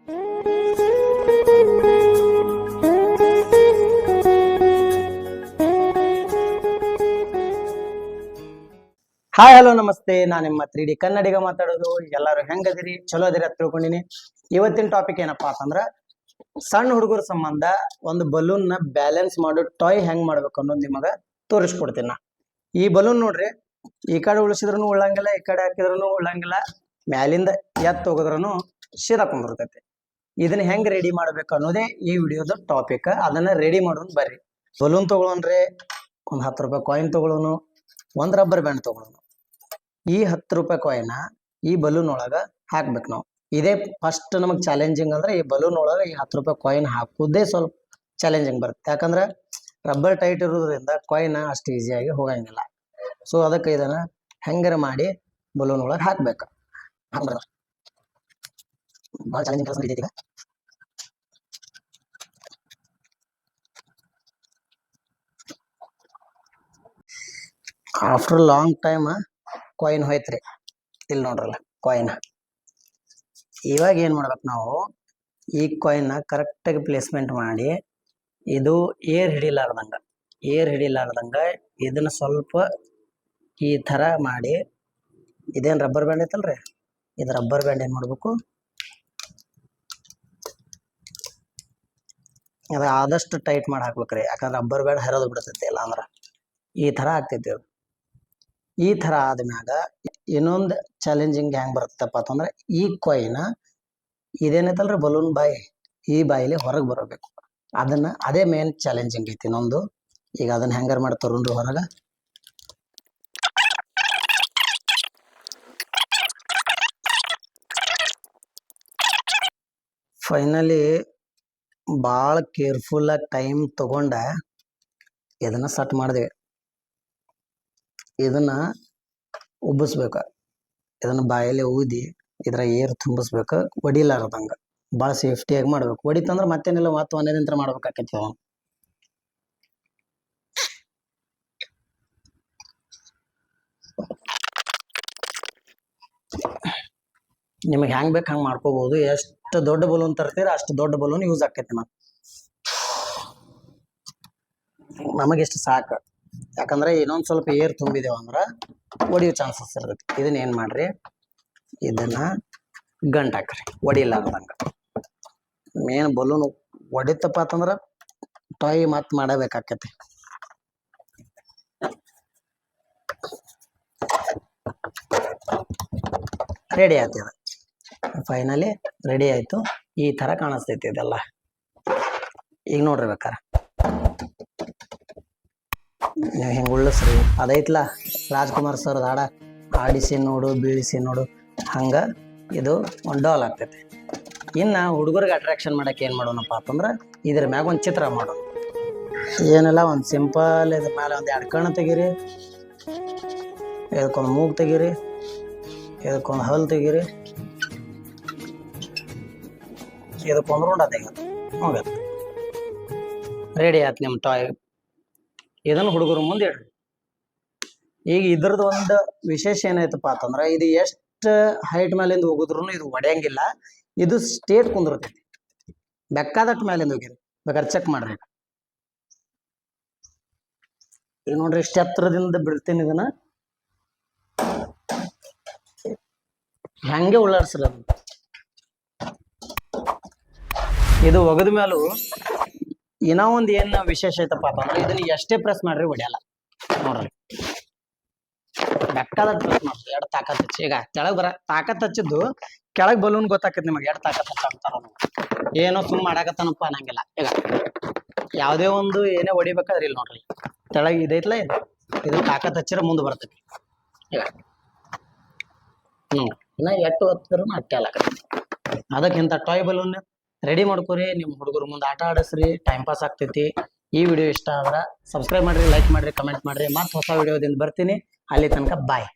Hi hello ನಮಸ್ತೆ, ನಾನು ನಿಮ್ಮ 3D ಕನ್ನಡಿಗ ಮಾತಾಡೋದು. ಎಲ್ಲರೂ ಹೆಂಗದಿರಿ? ಚಲೋ ಅದಿರಿ ಅಂತ ತಿಳ್ಕೊಂಡಿನಿ. ಇವತ್ತಿನ ಟಾಪಿಕ್ ಏನಪ್ಪಾ ಅಂತಂದ್ರ ಸಣ್ಣ ಹುಡುಗರ ಸಂಬಂಧ ಒಂದು ಬಲೂನ್ ನ ಬ್ಯಾಲೆನ್ಸ್ ಮಾಡೋ ಟಾಯ್ ಹೆಂಗ್ ಮಾಡ್ಬೇಕು ಅನ್ನೋದು ನಿಮಗ ತೋರಿಸ್ಕೊಡ್ತೀನಿ ನಾ. ಈ ಬಲೂನ್ ನೋಡ್ರಿ, ಈ ಕಡೆ ಉಳಿಸಿದ್ರೂ ಉಳ್ಳಂಗಿಲ್ಲ, ಈ ಕಡೆ ಹಾಕಿದ್ರೂ ಉಳ್ಳಂಗಿಲ್ಲ, ಮ್ಯಾಲಿಂದ ಎತ್ತ ಹೋಗಿದ್ರೂ ಸೀದಾ ಕುಂದಿರ್ತೈತಿ. ಇದನ್ನ ಹೆಂಗ್ ರೆಡಿ ಮಾಡ್ಬೇಕು ಅನ್ನೋದೇ ಈ ವಿಡಿಯೋದ ಟಾಪಿಕ್. ಅದನ್ನ ರೆಡಿ ಮಾಡೋನ್ ಬರ್ರಿ. ಬಲೂನ್ ತಗೊಳೋನ್ರಿ, ಒಂದ್ 10 ರೂಪಾಯಿ ಕಾಯಿನ್ ತಗೊಳೋನು, ಒಂದ್ ರಬ್ಬರ್ ಬ್ಯಾಂಡ್ ತಗೊಳೋನು. ಈ 10 ರೂಪಾಯಿ ಕಾಯಿನ್ ಈ ಬಲೂನ್ ಒಳಗ ಹಾಕ್ಬೇಕು ನಾವು. ಇದೇ ಫಸ್ಟ್ ನಮಗ್ ಚಾಲೆಂಜಿಂಗ್ ಅಂದ್ರೆ ಈ ಬಲೂನ್ ಒಳಗ ಈ 10 ರೂಪಾಯಿ ಕಾಯಿನ್ ಹಾಕುದೇ ಸ್ವಲ್ಪ ಚಾಲೆಂಜಿಂಗ್ ಬರುತ್ತೆ. ಯಾಕಂದ್ರೆ ರಬ್ಬರ್ ಟೈಟ್ ಇರೋದ್ರಿಂದ ಕಾಯಿನ್ ಅಷ್ಟು ಈಸಿಯಾಗಿ ಹೋಗಂಗಿಲ್ಲ. ಸೊ ಅದಕ್ಕೆ ಇದನ್ನ ಹೆಂಗಾರ ಮಾಡಿ ಬಲೂನ್ ಒಳಗ ಹಾಕ್ಬೇಕು. ಭಾಳ ಚಾಲೆಂಜಿಂಗ್ ಕೆಲಸ ನಡೀತೈತಿ ಈಗ. ಆಫ್ಟರ್ ಲಾಂಗ್ ಟೈಮ್ ಕಾಯಿನ್ ಹೋಯ್ತ್ರಿ. ಇಲ್ಲಿ ನೋಡ್ರಲ್ಲ ಕಾಯಿನ್. ಇವಾಗ ಏನ್ ಮಾಡ್ಬೇಕು ನಾವು, ಈ ಕಾಯಿನ್ ಕರೆಕ್ಟ್ ಆಗಿ ಪ್ಲೇಸ್ಮೆಂಟ್ ಮಾಡಿ, ಇದು ಏರ್ ಹಿಡಿಲಾರ್ದಂಗ ಇದನ್ನ ಸ್ವಲ್ಪ ಈ ತರ ಮಾಡಿ, ಇದೇನ್ ರಬ್ಬರ್ ಬ್ಯಾಂಡ್ ಐತಲ್ರಿ, ಇದು ರಬ್ಬರ್ ಬ್ಯಾಂಡ್ ಏನ್ ಮಾಡ್ಬೇಕು, ಅದ ಆದಷ್ಟು ಟೈಟ್ ಮಾಡಿ ಹಾಕ್ಬೇಕ್ರಿ. ಯಾಕಂದ್ರೆ ರಬ್ಬರ್ ಬ್ಯಾಂಡ್ ಹರಿದು ಬಿಡ್ತೈತಿ, ಇಲ್ಲ ಅಂದ್ರ ಈ ತರ ಆಗ್ತೈತಿ. ಅದು ಈ ತರ ಆದ್ಮ್ಯಾಗ ಇನ್ನೊಂದು ಚಾಲೆಂಜಿಂಗ್ ಹೆಂಗ್ ಬರುತ್ತಪ್ಪ ಅಂತಂದ್ರೆ, ಈ ಕಾಯಿನ್ ಇದೇನೈತಲ್ರಿ ಬಲೂನ್ ಬಾಯಿ, ಈ ಬಾಯಿಲಿ ಹೊರಗೆ ಬರಬೇಕು. ಅದೇ ಮೇನ್ ಚಾಲೆಂಜಿಂಗ್ ಐತಿ ಇನ್ನೊಂದು. ಈಗ ಅದನ್ನ ಹೆಂಗಾರ ಮಾಡಿ ತರೋನ್ರಿ ಹೊರಗ. ಫೈನಲಿ ಭಾಳ ಕೇರ್ಫುಲ್ ಆಗಿ ಟೈಮ್ ತಗೊಂಡ ಇದನ್ನ ಸೆಟ್ ಮಾಡಿದ್ವಿ. ಇದನ್ನ ಉಬ್ಬಿಸ್ಬೇಕ, ಇದನ್ನ ಬಾಯಲ್ಲಿ ಊದಿ ಇದ್ರ ಏರ್ ತುಂಬಿಸ್ಬೇಕು, ಒಡಿಲಾರ್ದಂಗ ಭಾಳ ಸೇಫ್ಟಿಯಾಗಿ ಮಾಡ್ಬೇಕು. ಒಡಿತಂದ್ರ ಮತ್ತೇನಿಲ್ಲ, ಮತ್ತೆ ಒಂದೇ ನಿಂತ್ರ ಮಾಡ್ಬೇಕಾಕೈತಿ. ನಿಮಗೆ ಹೆಂಗ್ ಬೇಕು ಹಂಗೆ ಮಾಡ್ಕೋಬಹುದು. ಎಷ್ಟು ದೊಡ್ಡ ಬಲೂನ್ ತರ್ತೀರ ಅಷ್ಟು ದೊಡ್ಡ ಬಲೂನ್ ಯೂಸ್ ಆಕೈತಿ. ನಮಗೆಷ್ಟು ಸಾಕು. ಯಾಕಂದ್ರೆ ಇನ್ನೊಂದ್ ಸ್ವಲ್ಪ ಏರ್ ತುಂಬಿದೇವ ಅಂದ್ರ ಒಡಿಯೋ ಚಾನ್ಸಸ್ ಇರ್ತೈತಿ. ಇದನ್ನ ಏನ್ ಮಾಡ್ರಿ, ಇದನ್ನ ಗಂಟ್ ಹಾಕ್ರಿ ಒಡಿಲಾರ್ದಂಗ. ಮೇನ್ ಬಲೂನ್ ಒಡಿತಪ್ಪ ಅಂತಂದ್ರ ಟಾಯ್ ಮತ್ ಮಾಡಬೇಕಾಕತಿ. ರೆಡಿ ಆಯ್ತು. ಇದು ಫೈನಲಿ ರೆಡಿ ಆಯ್ತು. ಈ ತರ ಕಾಣಿಸ್ತೈತಿ ಇದೆಲ್ಲ. ಈಗ ನೋಡ್ರಿ ಬೇಕಾರೆ ನೀವು ಹಿಂಗೆ ಉಳ್ಳಸ್ರಿ. ಅದೈತ್ಲ ರಾಜ್ಕುಮಾರ್ ಸರ್ ಹಾಡ, ಆಡಿಸಿ ನೋಡು ಬೀಳಿಸಿ ನೋಡು, ಹಂಗ ಇದು ಒಂದು ಡಾಲ್ ಆಗ್ತೈತಿ. ಇನ್ನು ಹುಡುಗರಿಗೆ ಅಟ್ರಾಕ್ಷನ್ ಮಾಡಕ್ಕೆ ಏನು ಮಾಡೋಣಪ್ಪ ಅಂತಂದ್ರೆ, ಇದ್ರ ಮ್ಯಾಗ ಒಂದು ಚಿತ್ರ ಮಾಡೋಣ. ಏನೆಲ್ಲ ಒಂದು ಸಿಂಪಲ್, ಇದ್ರ ಮೇಲೆ ಒಂದು 2 ಕಣ್ಣು ತೆಗೀರಿ, ಇದಕ್ಕೊಂದು ಮೂಗು ತೆಗೀರಿ, ಇದಕ್ಕೊಂದು ಹಲ್ಲು ತೆಗೀರಿ, ಇದಕ್ಕೊಂದು ರುಂಡ ತೆಗೀರಿ. ಹೋಗತ್ತೆ, ರೆಡಿ ಆಯ್ತು ನಿಮ್ಮ ಟಾಯ್. ಇದನ್ನು ಹುಡುಗರು ಮುಂದೆ ಇಡ್ರಿ. ಈಗ ಇದ್ರದ್ದು ಒಂದು ವಿಶೇಷ ಏನಾಯ್ತಪ್ಪ ಅಂತಂದ್ರೆ, ಇದು ಎಷ್ಟು ಹೈಟ್ ಮೇಲಿಂದ ಹೋಗಿದ್ರು ಇದು ಒಡೆಯಂಗಿಲ್ಲ. ಇದು ಸ್ಟೇಟ್ ಕುಂದಿರ್ತೈತಿ. ಬೇಕಾದಟ್ಟು ಮೇಲಿಂದ ಹೋಗಿರಿ, ಬೇಕಾದ್ರೆ ಚೆಕ್ ಮಾಡ್ರಿ. ಈಗ ನೋಡ್ರಿ, ಇಷ್ಟ ಎತ್ತರದಿಂದ ಬಿಡ್ತೀನಿ. ಇದನ್ನ ಹೆಂಗೆ ಉಳ್ಳಾಡ್ಸ್ರಿ. ಇದು ಒಗದ ಮೇಲೂ ಇನ್ನೂ ಒಂದು ಏನು ವಿಶೇಷ ಐತಪ್ಪ ಅಂತಂದ್ರೆ, ಇದನ್ನ ಎಷ್ಟೇ ಪ್ರೆಸ್ ಮಾಡ್ರಿ ಹೊಡಿಯಲ್ಲ. ನೋಡ್ರಿ, ಬೇಕಾದಟ್ಟು ಪ್ರೆಸ್ ಮಾಡ್ರಿ, ಎರಡು ತಾಕತ್ ಹಚ್ಚಿ. ಈಗ ಕೆಳಗೆ ತಾಕತ್ ಹಚ್ಚಿದ್ದು ಕೆಳಗೆ ಬಲೂನ್ ಗೊತ್ತಾಕೈತಿ ನಿಮಗೆ, ಎರಡು ತಾಕತ್ ಹಚ್ಚ ಅಂತಾರ. ಏನೋ ಸುಮ್ಮ ಮಾಡಾಕತ್ತಾನಪ್ಪ ಅನ್ನಂಗಿಲ್ಲ. ಈಗ ಯಾವುದೇ ಒಂದು ಏನೇ ಹೊಡಿಬೇಕಾದ್ರೆ ಇಲ್ಲಿ ನೋಡ್ರಿ, ತೆಳಗೆ ಇದೈತ್ಲ, ಇದು ತಾಕತ್ ಹಚ್ಚಿರ ಮುಂದೆ ಬರ್ತೈತಿ. ಈಗ ಇನ್ನ ಎಟ್ಟು ಹತ್ತಿದ್ರು ಅಟ್ಟೆ ಅಲ್ಲಾಕತ್ತಿ. ಅದಕ್ಕೆ ಇಂಥ ಟಾಯ್ ಬಲೂನ್ ರೆಡಿ ಮಾಡ್ಕೊರಿ. ನಿಮ್ಮ ಹುಡುಗರು ಮುಂದೆ ಆಟ ಆಡಿಸ್ರಿ, ಟೈಮ್ ಪಾಸ್ ಆಗ್ತೈತಿ. ಈ ವಿಡಿಯೋ ಇಷ್ಟ ಆದ್ರೆ ಸಬ್ಸ್ಕ್ರೈಬ್ ಮಾಡ್ರಿ, ಲೈಕ್ ಮಾಡ್ರಿ, ಕಮೆಂಟ್ ಮಾಡ್ರಿ. ಮತ್ತೆ ಹೊಸ ವಿಡಿಯೋದಿಂದ ಬರ್ತೀನಿ. ಅಲ್ಲಿ ತನಕ ಬಾಯ್.